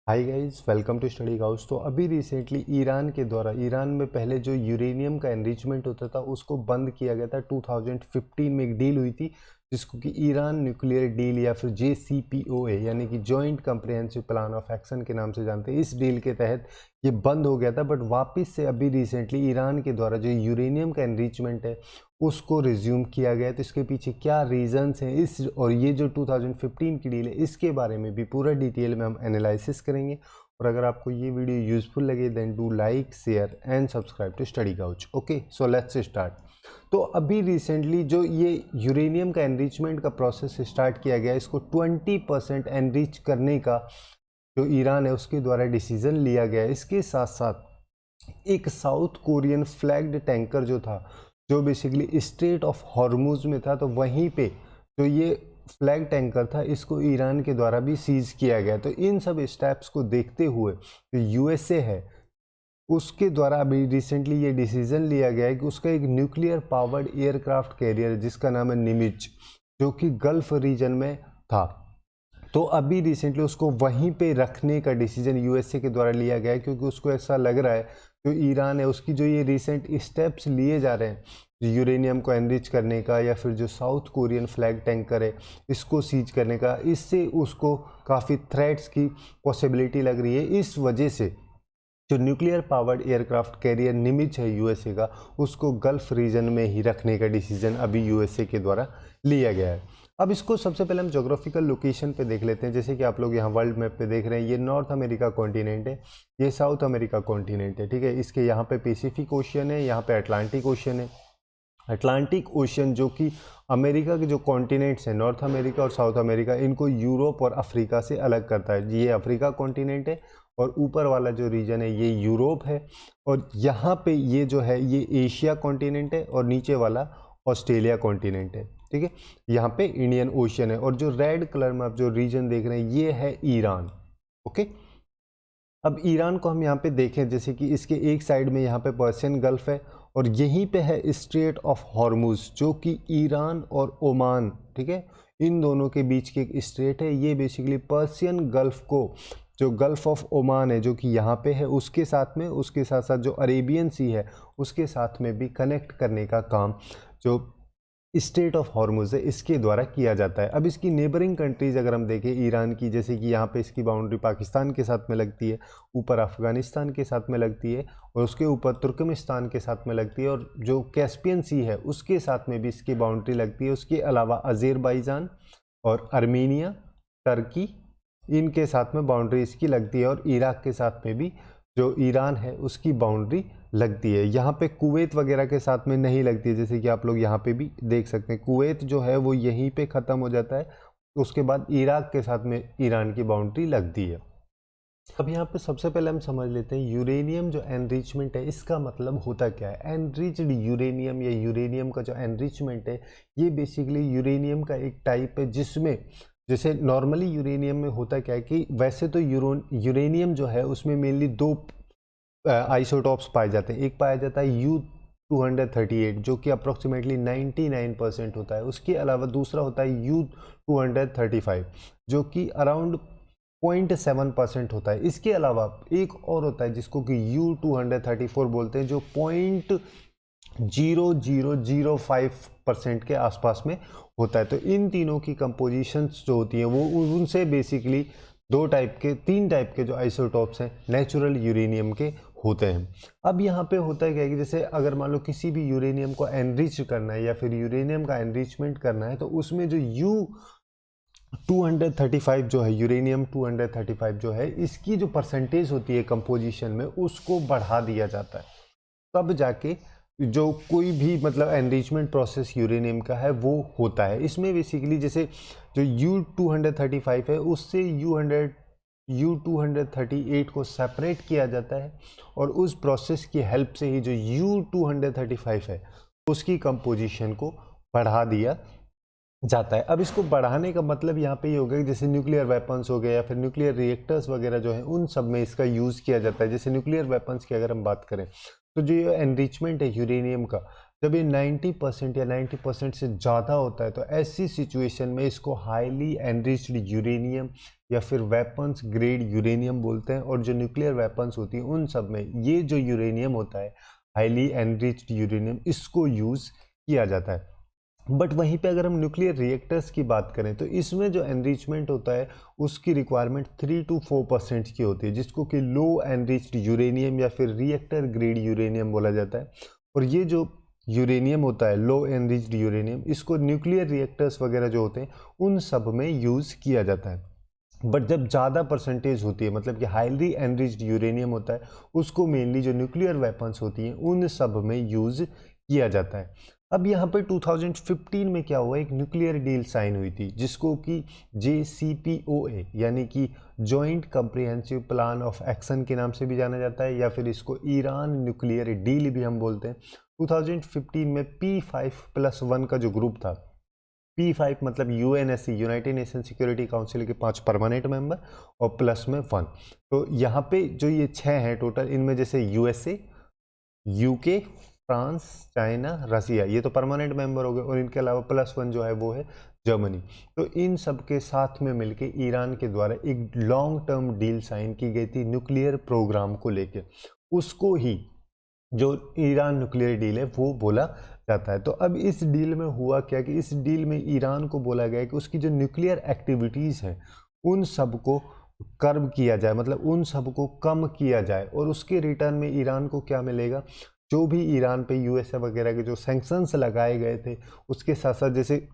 Hi guys, welcome to study house. तो अभी recently Iran के द्वारा ईरान में पहले जो यूरेनियम का एनरिचमेंट होता था उसको बंद किया गया था। 2015 में एक डील हुई थी जिसको कि ईरान न्यूक्लियर डील या फिर JCPOA यानी कि joint comprehensive plan of action के नाम से जानते हैं। इस डील के तहत ये बंद हो गया था, बट वापस से अभी रिसेंटली ईरान के द्वारा जो यूरेनियम का एनरिचमेंट है उसको रिज्यूम किया गया है। तो इसके पीछे क्या रीजंस हैं इस और ये जो 2015 की डील है इसके बारे में भी पूरा डिटेल में हम एनालिसिस करेंगे। और अगर आपको ये वीडियो यूजफुल लगे then do like, share and subscribe to study couch. Okay, so let's start. तो अभी रिसेंटली जो ये यूरेनियम का एनरिचमेंट का प्रोसेस स्टार्ट किया गया, इसको 20% एनरिच करने का जो ईरान है उसके द्वारा डिसीजन लिया गया। इसके साथ साथ एक साउथ कोरियन फ्लैग्ड टैंकर जो था, जो बेसिकली स्ट्रेट ऑफ हॉर्मुज में था, तो वहीं पे जो ये फ्लैग टैंकर था इसको ईरान के द्वारा भी सीज किया गया। तो इन सब स्टेप्स को देखते हुए जो USA है उसके द्वारा अभी रिसेंटली ये डिसीजन लिया गया है कि उसका एक न्यूक्लियर पावर्ड एयरक्राफ्ट कैरियर जिसका नाम है निमिज, जो कि गल्फ रीजन में था, तो अभी रिसेंटली उसको वहीं पे रखने का डिसीजन USA के द्वारा लिया गया है। क्योंकि उसको ऐसा लग रहा है जो ईरान है उसकी जो ये रिसेंट स्टेप्स लिए जा रहे हैं यूरेनियम को एनरिच करने का या फिर जो साउथ कोरियन फ्लैग टैंकर है इसको सीज करने का, इससे उसको काफ़ी थ्रेट्स की पॉसिबिलिटी लग रही है। इस वजह से जो न्यूक्लियर पावर्ड एयरक्राफ्ट कैरियर निमिज है USA का, उसको गल्फ रीजन में ही रखने का डिसीजन अभी USA के द्वारा लिया गया है। अब इसको सबसे पहले हम जोग्राफिकल लोकेशन पे देख लेते हैं। जैसे कि आप लोग यहाँ वर्ल्ड मैप पे देख रहे हैं, ये नॉर्थ अमेरिका कॉन्टिनेंट है, ये साउथ अमेरिका कॉन्टिनेंट है, ठीक है। इसके यहाँ पे पैसिफिक ओशियन है, यहाँ पे अटलांटिक ओशियन है। अटलांटिक ओशियन जो कि अमेरिका के जो कॉन्टिनेंट्स हैं, नॉर्थ अमेरिका और साउथ अमेरिका, इनको यूरोप और अफ्रीका से अलग करता है। ये अफ्रीका कॉन्टिनेंट है और ऊपर वाला जो रीजन है ये यूरोप है, और यहाँ पे ये जो है ये एशिया कॉन्टिनेंट है और नीचे वाला ऑस्ट्रेलिया कॉन्टिनेंट है, ठीक है। यहाँ पे इंडियन ओशियन है, और जो रेड कलर में आप जो रीजन देख रहे हैं ये है ईरान। ओके, अब ईरान को हम यहाँ पे देखें, जैसे कि इसके एक साइड में यहाँ पे पर्शियन गल्फ है और यहीं पे है स्ट्रेट ऑफ हॉर्मुज जो कि ईरान और ओमान, ठीक है, इन दोनों के बीच के एक स्ट्रेट है। ये बेसिकली पर्शियन गल्फ को, जो गल्फ ऑफ ओमान है जो कि यहाँ पे है, उसके साथ साथ जो अरेबियन सी है उसके साथ में भी कनेक्ट करने का काम जो स्टेट ऑफ हॉर्मुज है इसके द्वारा किया जाता है। अब इसकी नेबरिंग कंट्रीज अगर हम देखें ईरान की, जैसे कि यहाँ पे इसकी बाउंड्री पाकिस्तान के साथ में लगती है, ऊपर अफगानिस्तान के साथ में लगती है और उसके ऊपर तुर्कमेनिस्तान के साथ में लगती है, और जो कैस्पियन सी है उसके साथ में भी इसकी बाउंड्री लगती है। उसके अलावा अज़रबैजान और आर्मेनिया, टर्की, इनके साथ में बाउंड्री इसकी लगती है, और इराक के साथ में भी जो ईरान है उसकी बाउंड्री लगती है। यहाँ पे कुवैत वगैरह के साथ में नहीं लगती है, जैसे कि आप लोग यहाँ पे भी देख सकते हैं कुवैत जो है वो यहीं पे ख़त्म हो जाता है, उसके बाद इराक के साथ में ईरान की बाउंड्री लगती है। अब यहाँ पे सबसे पहले हम समझ लेते हैं यूरेनियम जो एनरिचमेंट है इसका मतलब होता क्या है। एनरिच्ड यूरेनियम या यूरेनियम का जो एनरिचमेंट है ये बेसिकली यूरेनियम का एक टाइप है जिसमें, जैसे नॉर्मली यूरेनियम में होता क्या है कि वैसे तो यूरेनियम जो है उसमें मेनली दो आइसोटॉप्स पाए जाते हैं। एक पाया जाता है U-238 जो कि अप्रोक्सीमेटली 99% होता है। उसके अलावा दूसरा होता है U-235 जो कि अराउंड 0.7% होता है। इसके अलावा एक और होता है जिसको कि U-234 बोलते हैं, जो 0.0005% के आसपास में होता है। तो इन तीनों की कंपोजिशंस जो होती हैं वो उनसे बेसिकली तीन टाइप के जो आइसोटॉप्स हैं नेचुरल यूरेनियम के होते हैं। अब यहाँ पे होता है क्या कि जैसे अगर मान लो किसी भी यूरेनियम को एनरिच करना है या फिर यूरेनियम का एनरिचमेंट करना है, तो उसमें जो U-235 जो है, यूरेनियम 235 जो है, इसकी जो परसेंटेज होती है कंपोजिशन में उसको बढ़ा दिया जाता है, तब जाके जो कोई भी मतलब एनरिचमेंट प्रोसेस यूरेनियम का है वो होता है। इसमें बेसिकली जैसे जो U-235 है उससे U-238 को सेपरेट किया जाता है, और उस प्रोसेस की हेल्प से ही जो U-235 है उसकी कंपोजिशन को बढ़ा दिया जाता है। अब इसको बढ़ाने का मतलब यहाँ पे ये हो गया कि जैसे न्यूक्लियर वेपन्स हो गए या फिर न्यूक्लियर रिएक्टर्स वगैरह जो है उन सब में इसका यूज़ किया जाता है। जैसे न्यूक्लियर वेपन्स की अगर हम बात करें तो जो ये एनरिचमेंट है यूरेनियम का, जब ये 90% या 90% से ज़्यादा होता है तो ऐसी सिचुएशन में इसको हाईली एनरिच्ड यूरेनियम या फिर वेपन्स ग्रेड यूरेनियम बोलते हैं। और जो न्यूक्लियर वेपन्स होती हैं उन सब में ये जो यूरेनियम होता है हाईली एनरिच्ड यूरेनियम, इसको यूज़ किया जाता है। बट वहीं पे अगर हम न्यूक्लियर रिएक्टर्स की बात करें तो इसमें जो एनरिचमेंट होता है उसकी रिक्वायरमेंट 3 to 4% की होती है, जिसको कि लो एनरिच्ड यूरेनियम या फिर रिएक्टर ग्रेड यूरेनियम बोला जाता है। और ये जो यूरेनियम होता है लो एनरिच्ड यूरेनियम, इसको न्यूक्लियर रिएक्टर्स वगैरह जो होते हैं उन सब में यूज़ किया जाता है। बट जब ज़्यादा परसेंटेज होती है, मतलब कि हाईली एनरिच्ड यूरेनियम होता है, उसको मेनली जो न्यूक्लियर वेपन्स होती हैं उन सब में यूज़ किया जाता है। अब यहाँ पे 2015 में क्या हुआ, एक न्यूक्लियर डील साइन हुई थी जिसको कि JCPOA यानी कि joint comprehensive plan of action के नाम से भी जाना जाता है, या फिर इसको ईरान न्यूक्लियर डील भी हम बोलते हैं। 2015 में P5+1 का जो ग्रुप था, P5 मतलब UNSC United nation security council के 5 परमानेंट मेंबर और प्लस में 1, तो यहाँ पे जो ये 6 हैं टोटल, इनमें जैसे USA, UK, फ्रांस, चाइना, रसिया, ये तो परमानेंट मेंबर हो गए, और इनके अलावा +1 जो है वो है जर्मनी। तो इन सब के साथ में मिलके ईरान के द्वारा एक लॉन्ग टर्म डील साइन की गई थी न्यूक्लियर प्रोग्राम को लेके, उसको ही जो ईरान न्यूक्लियर डील है वो बोला जाता है। तो अब इस डील में हुआ क्या कि इस डील में ईरान को बोला गया कि उसकी जो न्यूक्लियर एक्टिविटीज़ हैं उन सब को कर्ब किया जाए, मतलब उन सब को कम किया जाए, और उसके रिटर्न में ईरान को क्या मिलेगा, जो भी ईरान पे USA वगैरह के जो सैंक्शंस लगाए गए थे उसके साथ साथ जैसे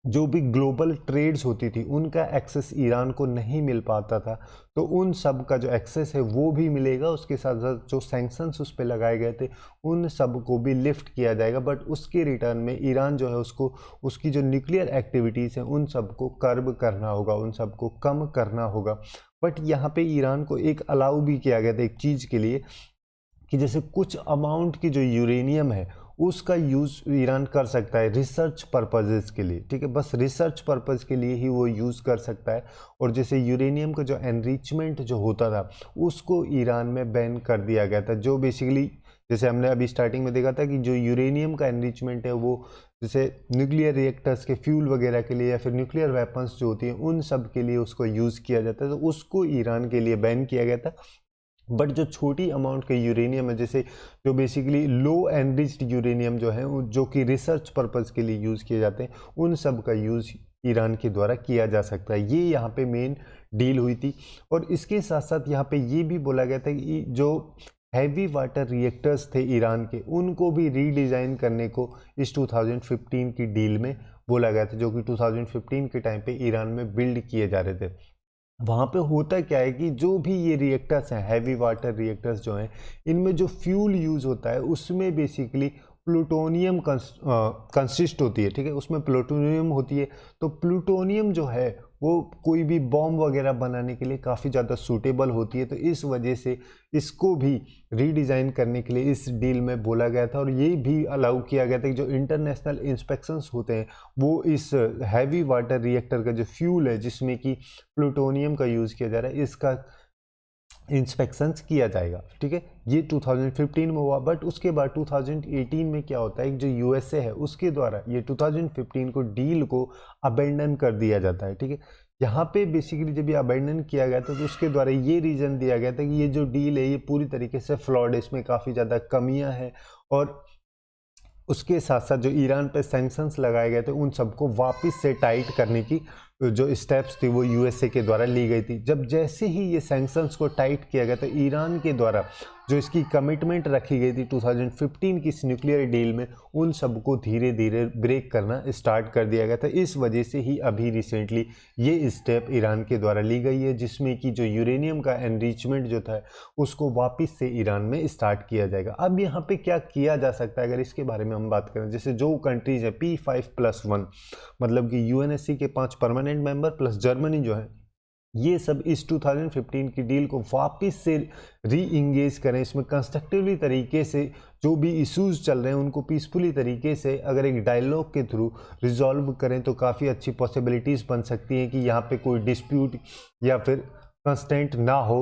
जो भी ग्लोबल ट्रेड्स होती थी उनका एक्सेस ईरान को नहीं मिल पाता था, तो उन सब का जो एक्सेस है वो भी मिलेगा। उसके साथ साथ जो सैंक्शंस उस पर लगाए गए थे उन सब को भी लिफ्ट किया जाएगा, बट उसके रिटर्न में ईरान जो है उसको उसकी जो न्यूक्लियर एक्टिविटीज़ हैं उन सब को कर्ब करना होगा, उन सब को कम करना होगा। बट यहाँ पे ईरान को एक अलाउ भी किया गया था एक चीज़ के लिए, कि जैसे कुछ अमाउंट की जो यूरेनियम है उसका यूज़ ईरान कर सकता है रिसर्च पर्पजेज़ के लिए, ठीक है, बस रिसर्च पर्पज़ के लिए ही वो यूज़ कर सकता है। और जैसे यूरेनियम का जो एनरिचमेंट जो होता था उसको ईरान में बैन कर दिया गया था, जो बेसिकली जैसे हमने अभी स्टार्टिंग में देखा था कि जो यूरेनियम का एनरिचमेंट है वो जैसे न्यूक्लियर रिएक्टर्स के फ्यूल वगैरह के लिए या फिर न्यूक्लियर वेपन्स जो होती हैं उन सब के लिए उसको यूज़ किया जाता है, तो उसको ईरान के लिए बैन किया गया था। बट जो छोटी अमाउंट के यूरेनियम है, जैसे जो बेसिकली लो एनरिच्ड यूरेनियम जो है जो कि रिसर्च पर्पज़ के लिए यूज़ किए जाते हैं, उन सब का यूज़ ईरान के द्वारा किया जा सकता है। ये यहाँ पे मेन डील हुई थी। और इसके साथ साथ यहाँ पे ये भी बोला गया था कि जो हैवी वाटर रिएक्टर्स थे ईरान के उनको भी रीडिज़ाइन करने को इस 2015 की डील में बोला गया था, जो कि 2015 के टाइम पे ईरान में बिल्ड किए जा रहे थे। वहाँ पे होता क्या है कि जो भी ये रिएक्टर्स हैं हैवी वाटर रिएक्टर्स जो हैं, इनमें जो फ्यूल यूज़ होता है उसमें बेसिकली प्लूटोनियम कंसिस्ट होती है, ठीक है, उसमें प्लूटोनियम होती है। तो प्लूटोनियम जो है वो कोई भी बॉम्ब वगैरह बनाने के लिए काफ़ी ज़्यादा सूटेबल होती है, तो इस वजह से इसको भी रीडिज़ाइन करने के लिए इस डील में बोला गया था। और ये भी अलाउ किया गया था कि जो इंटरनेशनल इंस्पेक्शंस होते हैं वो इस हैवी वाटर रिएक्टर का जो फ्यूल है जिसमें कि प्लूटोनियम का यूज़ किया जा रहा है इसका इंस्पेक्शंस किया जाएगा, ठीक है। ये 2015 में हुआ। बट उसके बाद 2018 में क्या होता है, जो USA है उसके द्वारा ये 2015 को डील को अबेंडन कर दिया जाता है, ठीक है। यहाँ पे बेसिकली जब ये अबेंडन किया गया था तो उसके द्वारा ये रीज़न दिया गया था कि ये जो डील है ये पूरी तरीके से फ्लॉड है, इसमें काफ़ी ज़्यादा कमियाँ हैं, और उसके साथ साथ जो ईरान पे सैंक्शंस लगाए गए थे उन सबको वापस से टाइट करने की जो स्टेप्स थी वो USA के द्वारा ली गई थी। जब जैसे ही ये सैंक्शंस को टाइट किया गया तो ईरान के द्वारा जो इसकी कमिटमेंट रखी गई थी 2015 की इस न्यूक्लियर डील में उन सबको धीरे धीरे ब्रेक करना स्टार्ट कर दिया गया था। इस वजह से ही अभी रिसेंटली ये स्टेप ईरान के द्वारा ली गई है, जिसमें कि जो यूरेनियम का एनरिचमेंट जो था उसको वापस से ईरान में स्टार्ट किया जाएगा। अब यहाँ पे क्या किया जा सकता है अगर इसके बारे में हम बात करें, जैसे जो कंट्रीज है P5+1 मतलब कि UNSC के 5 परमानेंट मेंबर प्लस जर्मनी जो है, ये सब इस 2015 की डील को वापस से री इंगेज करें, इसमें कंस्ट्रक्टिवली तरीके से जो भी इश्यूज चल रहे हैं उनको पीसफुली तरीके से अगर एक डायलॉग के थ्रू रिजॉल्व करें तो काफ़ी अच्छी पॉसिबिलिटीज़ बन सकती हैं कि यहाँ पे कोई डिस्प्यूट या फिर कंस्टेंट ना हो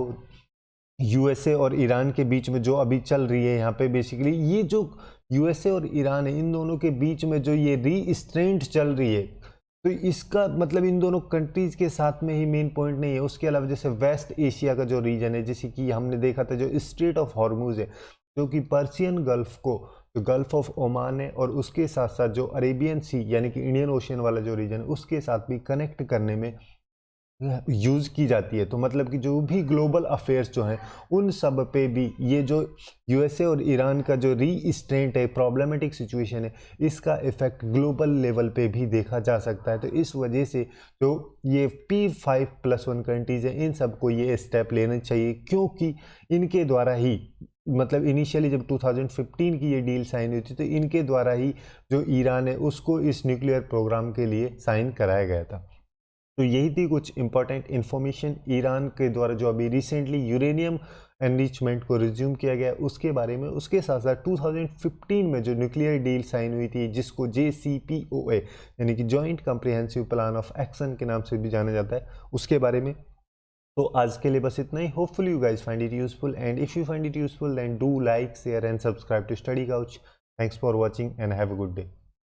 USA और ईरान के बीच में जो अभी चल रही है। यहाँ पे बेसिकली ये जो यूएसए और ईरान है, इन दोनों के बीच में जो ये रीस्ट्रेंट चल रही है, तो इसका मतलब इन दोनों कंट्रीज के साथ में ही मेन पॉइंट नहीं है। उसके अलावा जैसे वेस्ट एशिया का जो रीजन है, जैसे कि हमने देखा था जो स्ट्रेट ऑफ हॉर्मुज है, जो कि पर्शियन गल्फ को, जो गल्फ ऑफ ओमान है, और उसके साथ साथ जो अरेबियन सी यानी कि इंडियन ओशियन वाला जो रीजन है, उसके साथ भी कनेक्ट करने में यूज़ की जाती है। तो मतलब कि जो भी ग्लोबल अफेयर्स जो हैं उन सब पे भी ये जो यूएसए और ईरान का जो रीस्ट्रेंट है, प्रॉब्लमेटिक सिचुएशन है, इसका इफेक्ट ग्लोबल लेवल पे भी देखा जा सकता है। तो इस वजह से जो ये P5+1 कंट्रीज़ हैं, इन सबको ये स्टेप लेना चाहिए, क्योंकि इनके द्वारा ही, मतलब इनिशियली जब 2015 की ये डील साइन हुई थी, तो इनके द्वारा ही जो ईरान है उसको इस न्यूक्लियर प्रोग्राम के लिए साइन कराया गया था। तो यही थी कुछ इंपॉर्टेंट इन्फॉर्मेशन ईरान के द्वारा जो अभी रिसेंटली यूरेनियम एनरिचमेंट को रिज्यूम किया गया उसके बारे में। उसके साथ साथ 2015 में जो न्यूक्लियर डील साइन हुई थी, जिसको JCPOA यानी कि joint comprehensive plan of action के नाम से भी जाना जाता है, उसके बारे में। तो आज के लिए बस इतना ही। Hopefully you guys find it useful, and if you find it useful then do like, share and subscribe to study Couch. Thanks for watching and have a good day.